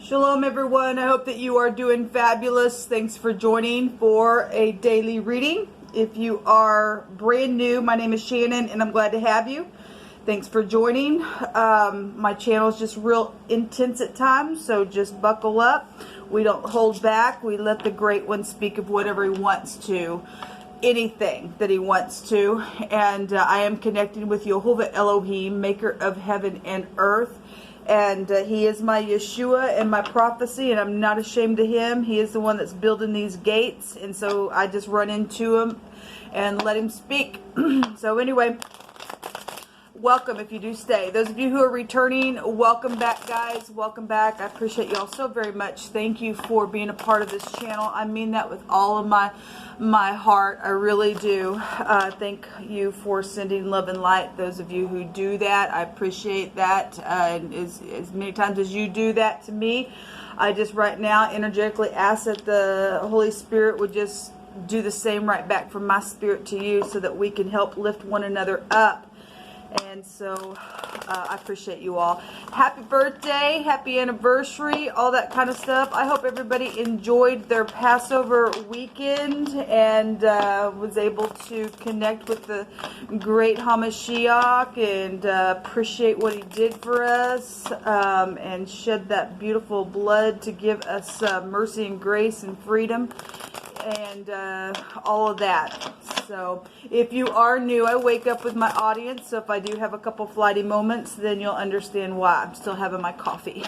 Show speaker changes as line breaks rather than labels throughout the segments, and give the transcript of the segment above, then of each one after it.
Shalom everyone, I hope that you are doing fabulous. Thanks for joining for a daily reading. If you are brand new, my name is Shannon and I'm glad to have you. Thanks for joining. My channel is just real intense at times, so just buckle up. We don't hold back. We let the Great One speak of whatever he wants to, anything that he wants to. And I am connecting with Yehovah Elohim, maker of heaven and earth. And he is my Yeshua and my prophecy, and I'm not ashamed of him. He is the one that's building these gates, and so I just run into him and let him speak. So anyway, welcome if you do stay. Those of you who are returning, welcome back, guys. Welcome back. I appreciate y'all so very much. Thank you for being a part of this channel. I mean that with all of my heart. I really do. Thank you for sending love and light. Those of you who do that, I appreciate that. And as many times as you do that to me, I just right now energetically ask that the Holy Spirit would just do the same right back from my spirit to you, so that we can help lift one another up. And so I appreciate you all. Happy birthday, happy anniversary, all that kind of stuff. I hope everybody enjoyed their Passover weekend and was able to connect with the great Hamashiach and appreciate what he did for us and shed that beautiful blood to give us mercy and grace and freedom and all of that. So if you are new, I wake up with my audience, so if I do have a couple flighty moments, then you'll understand why. I'm still having my coffee.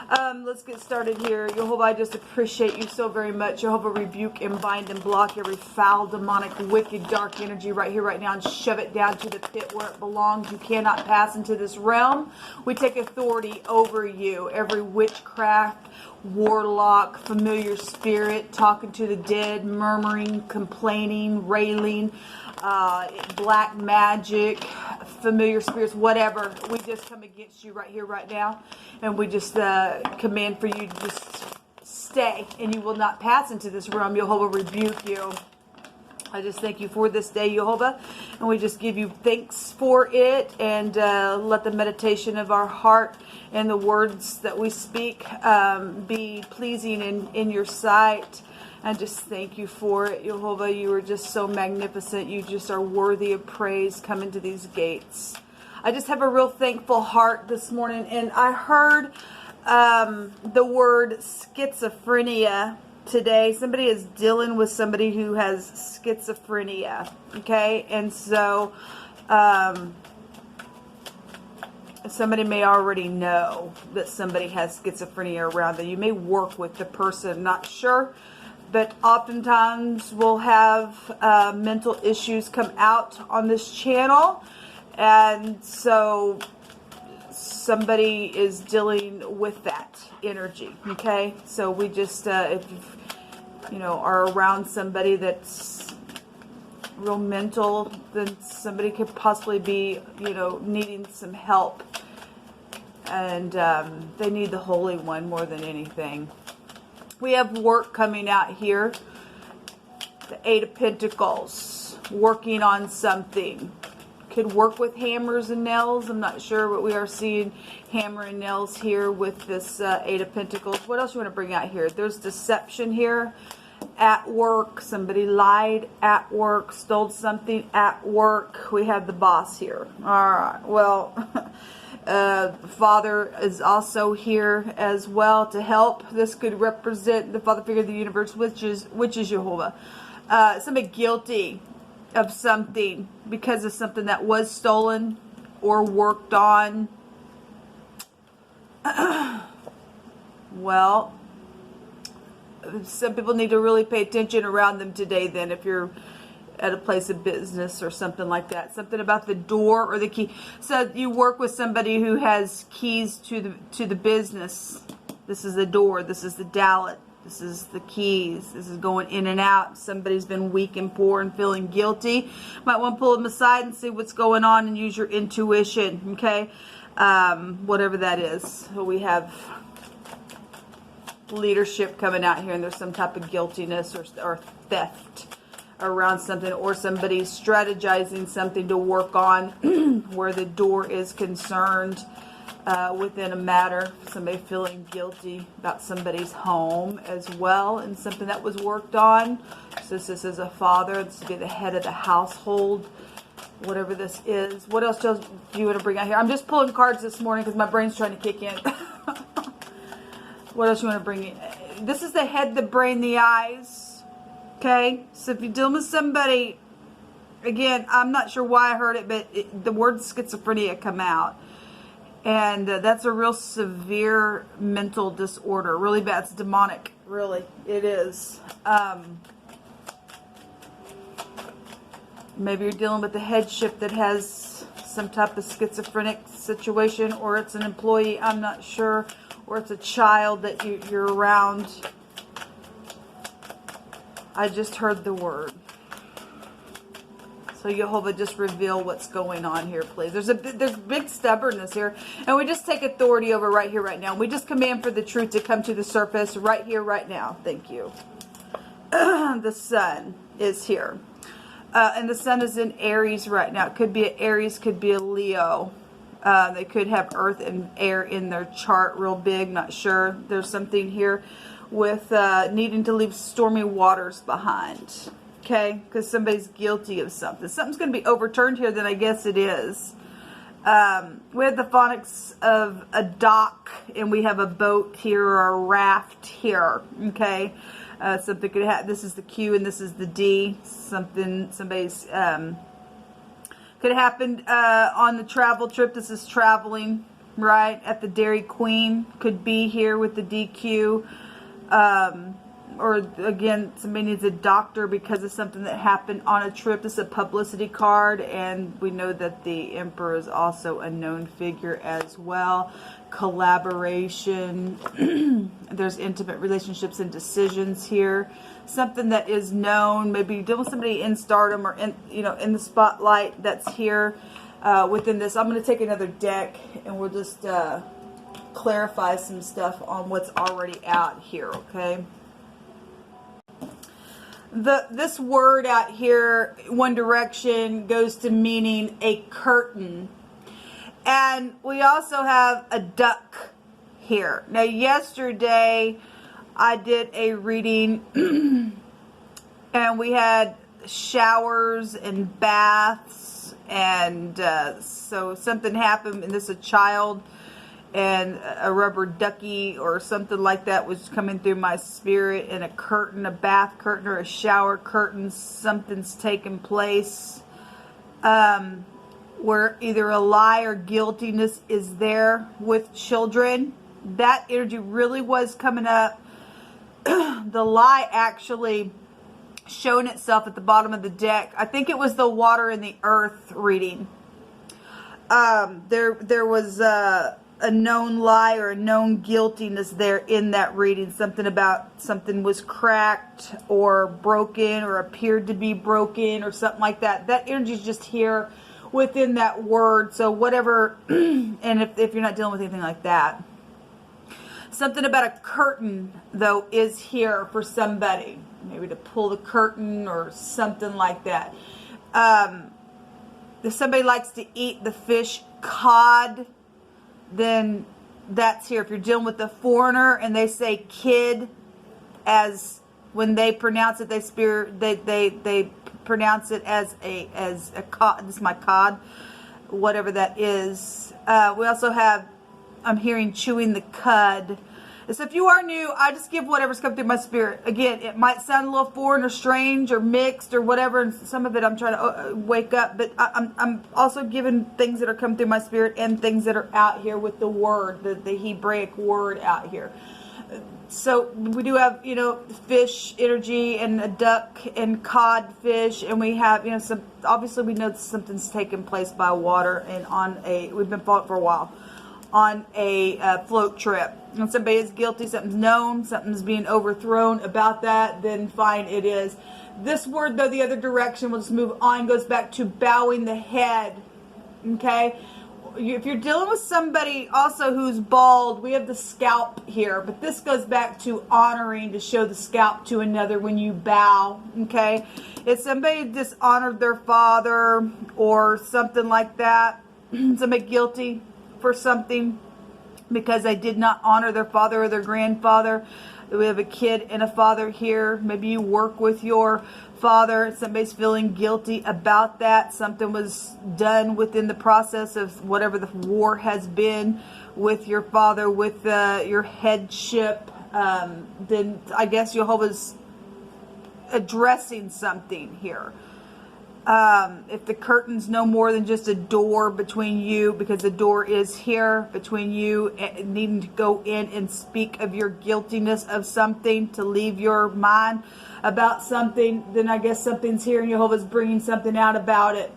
Let's get started here. Yehovah, I just appreciate you so very much. Yehovah, rebuke and bind and block every foul, demonic, wicked, dark energy right here, right now, and shove it down to the pit where it belongs. You cannot pass into this realm. We take authority over you. Every witchcraft, warlock, familiar spirit, talking to the dead, murmuring, complaining, railing, black magic, familiar spirits, whatever, we just come against you right here, right now, and we just command for you to just stay, and you will not pass into this realm. Yehovah, rebuke you. I just thank you for this day, Yehovah, and we just give you thanks for it, and let the meditation of our heart and the words that we speak be pleasing in your sight. And just thank you for it, Yehovah. You are just so magnificent. You just are worthy of praise. Come into these gates. I just have a real thankful heart this morning, and I heard the word schizophrenia today. Somebody is dealing with somebody who has schizophrenia, okay? And so somebody may already know that somebody has schizophrenia around them. You may work with the person, not sure, but oftentimes we'll have mental issues come out on this channel, and so somebody is dealing with that energy, okay? So we just, if you know, are around somebody that's real mental, then somebody could possibly be, you know, needing some help, and they need the Holy One more than anything. We have work coming out here. The Eight of Pentacles, working on something. Could work with hammers and nails. I'm not sure, but we are seeing hammer and nails here with this Eight of Pentacles. What else you want to bring out here? There's deception here. At work, somebody lied at work, stole something at work. We have the boss here. All right, well, Father is also here as well to help. This could represent the Father figure of the universe, which is Yehovah. Somebody guilty of something because of something that was stolen or worked on. Well, some people need to really pay attention around them today then, if you're at a place of business or something like that. Something about the door or the key. So you work with somebody who has keys to the business. This is the door. This is the dowlet. This is the keys. This is going in and out. Somebody's been weak and poor and feeling guilty. Might want to pull them aside and see what's going on and use your intuition, okay? Whatever that is. So we have leadership coming out here, and there's some type of guiltiness or theft around something, or somebody strategizing something to work on where the door is concerned. within a matter, somebody feeling guilty about somebody's home as well, and something that was worked on. So this is a father, this would be the head of the household, whatever this is. What else do you want to bring out here? I'm just pulling cards this morning because my brain's trying to kick in. What else you want to bring in? This is the head, the brain, the eyes. Okay, so if you're dealing with somebody, again, I'm not sure why I heard it, but the word schizophrenia come out. And that's a real severe mental disorder. Really bad. It's demonic. Really. It is. Maybe you're dealing with a headship that has some type of schizophrenic situation. Or it's an employee. I'm not sure. Or it's a child that you're around. I just heard the word. So Jehovah, just reveal what's going on here, please. There's big stubbornness here. And we just take authority over right here, right now. We just command for the truth to come to the surface right here, right now. Thank you. The sun is here. And the sun is in Aries right now. It could be an Aries, could be a Leo. They could have earth and air in their chart real big. Not sure. There's something here with needing to leave stormy waters behind. Okay, because somebody's guilty of something. Something's going to be overturned here, then I guess it is. We have the phonics of a dock, and we have a boat here or a raft here. Okay, something could happen. This is the Q and this is the D. Somebody's could have happened on the travel trip. This is traveling, right? At the Dairy Queen could be here with the DQ. Or again, somebody needs a doctor because of something that happened on a trip. This is a publicity card, and we know that the Emperor is also a known figure as well. Collaboration. There's intimate relationships and decisions here. Something that is known. Maybe you're dealing with somebody in stardom or in the spotlight that's here within this. I'm going to take another deck, and we'll just clarify some stuff on what's already out here. Okay. This word out here, one direction, goes to meaning a curtain. And we also have a duck here. Now, yesterday, I did a reading, and we had showers and baths, and so something happened, and this is a child, and a rubber ducky or something like that was coming through my spirit, and a curtain, a bath curtain or a shower curtain. Something's taken place where either a lie or guiltiness is there with children. That energy really was coming up. The lie actually showing itself at the bottom of the deck. I think it was the water and the earth reading. There was a known lie or a known guiltiness there in that reading. Something about something was cracked or broken or appeared to be broken or something like that. That energy is just here within that word. So whatever, and if you're not dealing with anything like that. Something about a curtain, though, is here for somebody. Maybe to pull the curtain or something like that. If somebody likes to eat the fish cod, then that's here. If you're dealing with a foreigner and they say kid, as when they pronounce it, they pronounce it as a cod. This is my cod, whatever that is. We also have, I'm hearing chewing the cud. So if you are new, I just give whatever's come through my spirit. Again, it might sound a little foreign or strange or mixed or whatever, and some of it I'm trying to wake up, but I'm also giving things that are come through my spirit and things that are out here with the word, the Hebraic word out here. So we do have, fish energy and a duck and codfish, and we have, some, obviously we know something's taken place by water and we've been following for a while, on a float trip. And somebody is guilty, something's known, something's being overthrown about that, then fine, it is. This word, though, the other direction, we'll just move on, goes back to bowing the head. Okay? If you're dealing with somebody also who's bald, we have the scalp here, but this goes back to honoring, to show the scalp to another when you bow. Okay? If somebody dishonored their father or something like that, somebody guilty for something, because they did not honor their father or their grandfather. We have a kid and a father here. Maybe you work with your father. Somebody's feeling guilty about that. Something was done within the process of whatever the war has been with your father, with your headship. Then I guess Jehovah's addressing something here. If the curtain's no more than just a door between you, because the door is here between you and needing to go in and speak of your guiltiness of something, to leave your mind about something, then I guess something's here and Jehovah's bringing something out about it.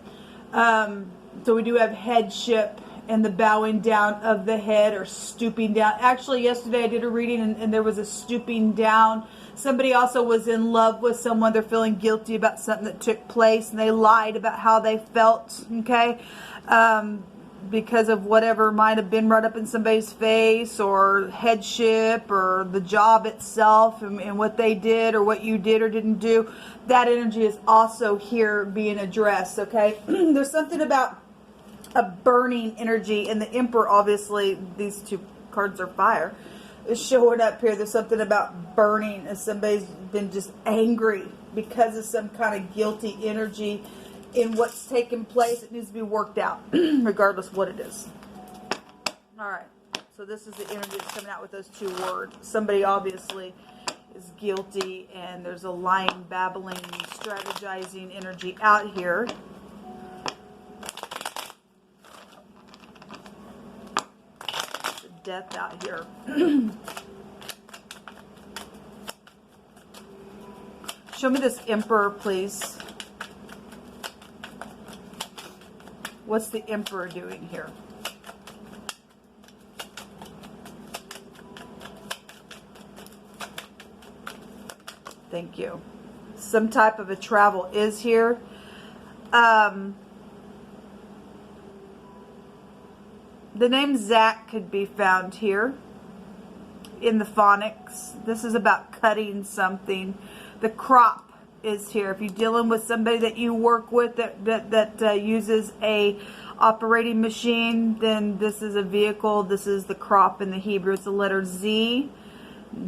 So we do have headship and the bowing down of the head, or stooping down. Actually, yesterday I did a reading and there was a stooping down. Somebody also was in love with someone. They're feeling guilty about something that took place, and they lied about how they felt, okay? Because of whatever might have been right up in somebody's face, or headship, or the job itself, and what they did, or what you did or didn't do. That energy is also here being addressed, okay? There's something about a burning energy, and the Emperor, obviously, these two cards are fire, is showing up here. There's something about burning, as somebody's been just angry because of some kind of guilty energy in what's taken place. It needs to be worked out, regardless what it is. All right, so this is the energy that's coming out with those two words. Somebody obviously is guilty, and there's a lying, babbling, strategizing energy out here. Death out here. Show me this Emperor, please. What's the Emperor doing here? Thank you. Some type of a travel is here. The name Zach could be found here in the phonics. This is about cutting something. The crop is here. If you're dealing with somebody that you work with that uses a operating machine, then this is a vehicle. This is the crop in the Hebrew. It's the letter Z.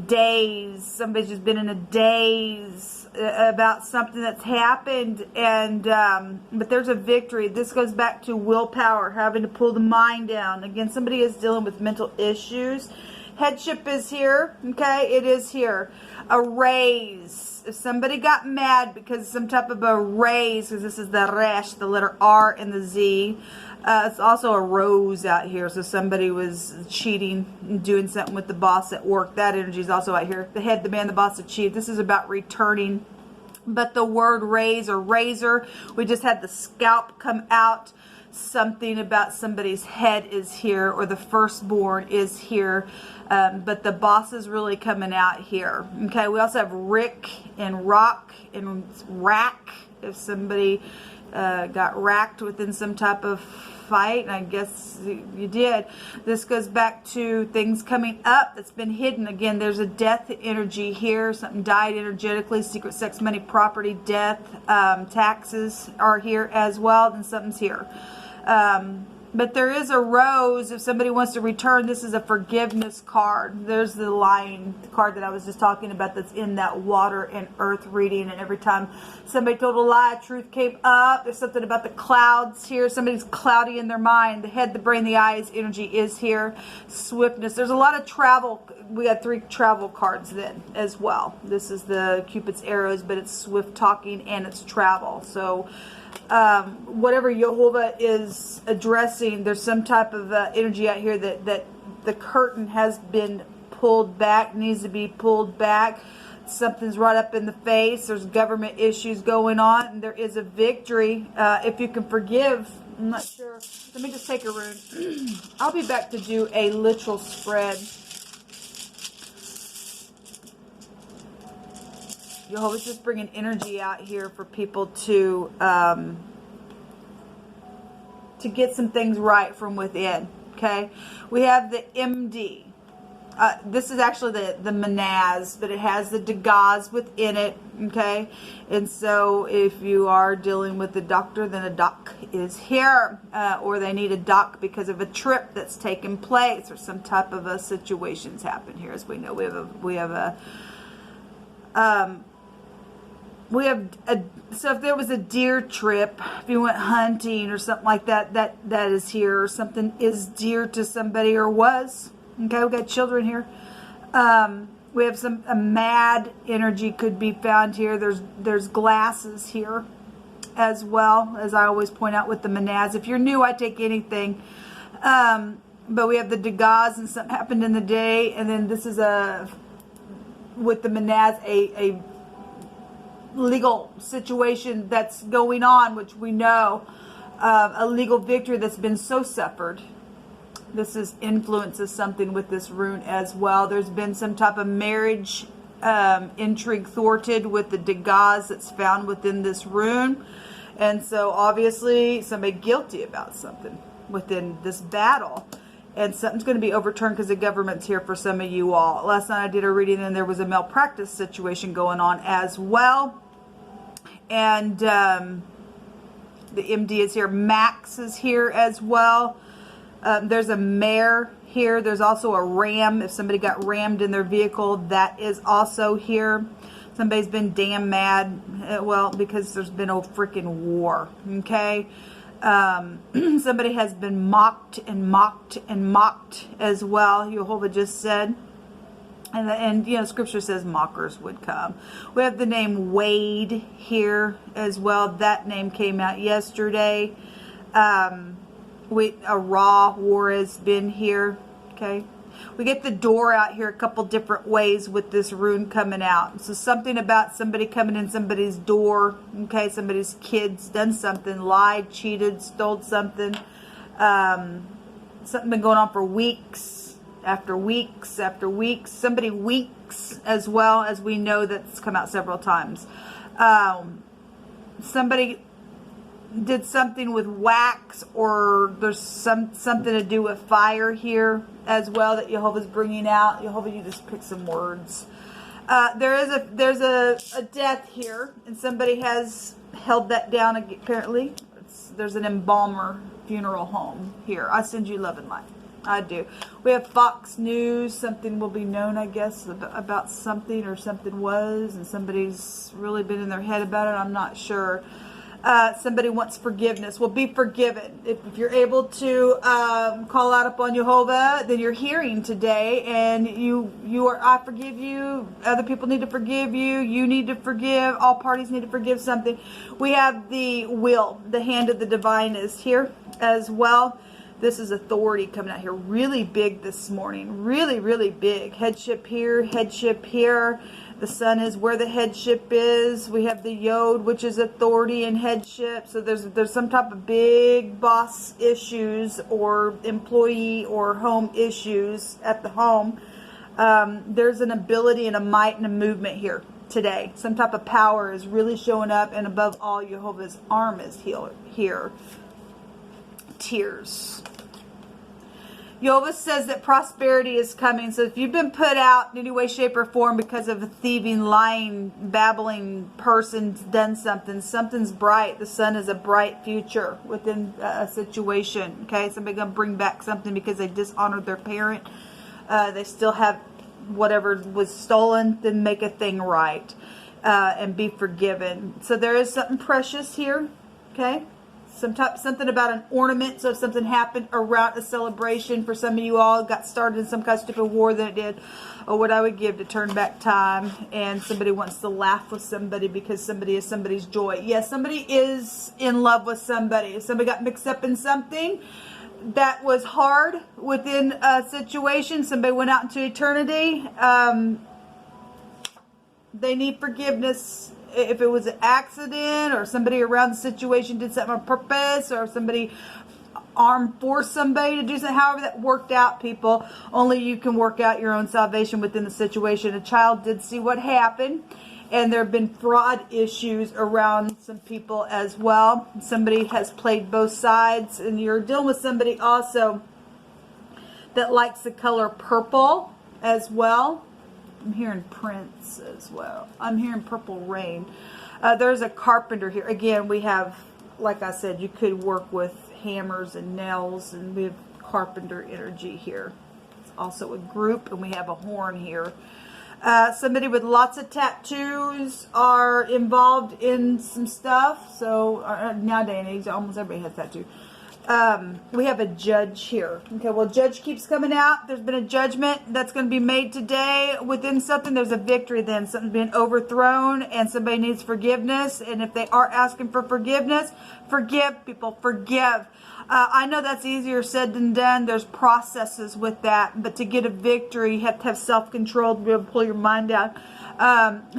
Daze. Somebody's just been in a daze about something that's happened, and but there's a victory. This goes back to willpower, having to pull the mind down. Again, somebody is dealing with mental issues. Headship is here, okay? It is here. A raise. If somebody got mad because of some type of a raise, because this is the resh, the letter R and the Z. It's also a rose out here, so somebody was cheating and doing something with the boss at work. That energy is also out here. The head, the man, the boss, the chief. This is about returning. But the word raise or razor, we just had the scalp come out. Something about somebody's head is here, or the firstborn is here. But the boss is really coming out here. Okay, we also have Rick and Rock and Rack. If somebody got racked within some type of fight, and I guess you did. This goes back to things coming up that's been hidden. Again, there's a death energy here. Something died energetically. Secret, sex, money, property, death, taxes are here as well. Then something's here. But there is a rose. If somebody wants to return, this is a forgiveness card. There's the lying card that I was just talking about, that's in that water and earth reading. And every time somebody told a lie, truth came up. There's something about the clouds here. Somebody's cloudy in their mind. The head, the brain, the eyes energy is here. Swiftness. There's a lot of travel. We got 3 travel cards then as well. This is the Cupid's arrows, but it's swift talking and it's travel. So whatever Jehovah is addressing, there's some type of energy out here that the curtain has been pulled back, needs to be pulled back. Something's right up in the face. There's government issues going on, and there is a victory. If you can forgive, I'm not sure. Let me just take a rune. I'll be back to do a literal spread. Jehovah's just bringing energy out here for people to get some things right from within. Okay, we have the MD. This is actually the Manaz, but it has the Degas within it, okay? And so if you are dealing with the doctor, then a doc is here, or they need a doc because of a trip that's taken place, or some type of a situations happen here. As we know, so if there was a deer trip, if you went hunting or something like that, that is here, or something is dear to somebody or was. Okay, we got children here. We have a mad energy could be found here. There's glasses here as well, as I always point out with the Manaz. If you're new, I take anything. But we have the Degas, and something happened in the day, and then this is with the Manaz, a legal situation that's going on, which we know, a legal victory that's been so suffered. This is influences something with this rune as well. There's been some type of marriage intrigue thwarted with the Degas that's found within this rune. And so obviously somebody guilty about something within this battle. And something's going to be overturned because the government's here for some of you all. Last night I did a reading and there was a malpractice situation going on as well. And the MD is here. Max is here as well. There's a mare here. There's also a ram. If somebody got rammed in their vehicle, that is also here. Somebody's been damn mad. Well, because there's been a freaking war. Okay. Somebody has been mocked and mocked and mocked as well. Jehovah just said. And you know, scripture says mockers would come. We have the name Wade here as well. That name came out yesterday. A raw war has been here. Okay, we get the door out here a couple different ways with this rune coming out. So something about somebody coming in somebody's door. Okay, somebody's kids done something, lied, cheated, stole something. Something been going on for weeks after weeks after weeks. Somebody weeks as well, as we know that's come out several times. Somebody did something with wax, or there's something to do with fire here as well that Jehovah's bringing out. Jehovah, you just pick some words. There's a death here, and somebody has held that down apparently. There's an embalmer funeral home here. I send you love and light. I do. We have Fox News. Something will be known, I guess, about something, or something was, and somebody's really been in their head about it. I'm not sure. Somebody wants forgiveness. Well, be forgiven. If you're able to call out upon Jehovah, then you're hearing today, and you are. I forgive you. Other people need to forgive you. You need to forgive. All parties need to forgive something. We have the will, the hand of the divine is here as well. This is authority coming out here, really big this morning. Really, really big. Headship here. Headship here. The sun is where the headship is. We have the yod, which is authority and headship. So there's some type of big boss issues, or employee or home issues at the home. There's an ability and a might and a movement here today. Some type of power is really showing up, and above all, Jehovah's arm is here. Tears. Jehovah says that prosperity is coming. So if you've been put out in any way, shape, or form because of a thieving, lying, babbling person's done something, something's bright. The sun is a bright future within a situation. Okay, somebody going to bring back something because they dishonored their parent. They still have whatever was stolen. Then make a thing right and be forgiven. So there is something precious here. Okay. Something about an ornament. So if something happened around a celebration for some of you all, got started in some kind of stupid war than it did, or what I would give to turn back time, and somebody wants to laugh with somebody because somebody is somebody's joy. Yes, somebody is in love with somebody. If somebody got mixed up in something that was hard within a situation, somebody went out into eternity, they need forgiveness. If it was an accident, or somebody around the situation did something on purpose, or somebody forced somebody to do something, however that worked out, people, only you can work out your own salvation within the situation. A child did see what happened, and there have been fraud issues around some people as well. Somebody has played both sides, and you're dealing with somebody also that likes the color purple as well. I'm hearing Prince as well. I'm hearing Purple Rain. There's a carpenter here. Again, we have, like I said, you could work with hammers and nails, and we have carpenter energy here. It's also a group, and we have a horn here. Somebody with lots of tattoos are involved in some stuff. So nowadays, almost everybody has tattoos. We have a judge here. Okay, well, judge keeps coming out. There's been a judgment that's going to be made today within something. There's a victory then. Something's being overthrown, and somebody needs forgiveness. And if they are asking for forgiveness, forgive people. Forgive. I know that's easier said than done. There's processes with that. But to get a victory, you have to have self-control to be able to pull your mind out.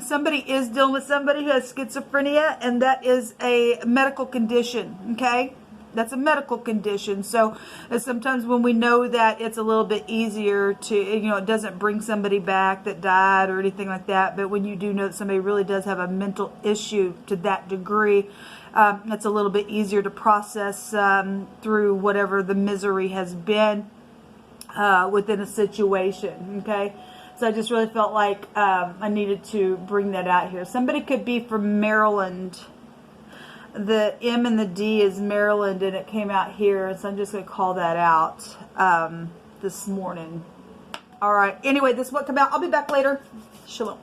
Somebody is dealing with somebody who has schizophrenia, and that is a medical condition. Okay? That's a medical condition. So sometimes when we know that, it's a little bit easier to, it doesn't bring somebody back that died or anything like that. But when you do know that somebody really does have a mental issue to that degree, it's a little bit easier to process through whatever the misery has been within a situation. Okay. So I just really felt like I needed to bring that out here. Somebody could be from Maryland. The M and the D is Maryland, and it came out here, so I'm just going to call that out this morning. All right. Anyway, this is what came out. I'll be back later. Shalom.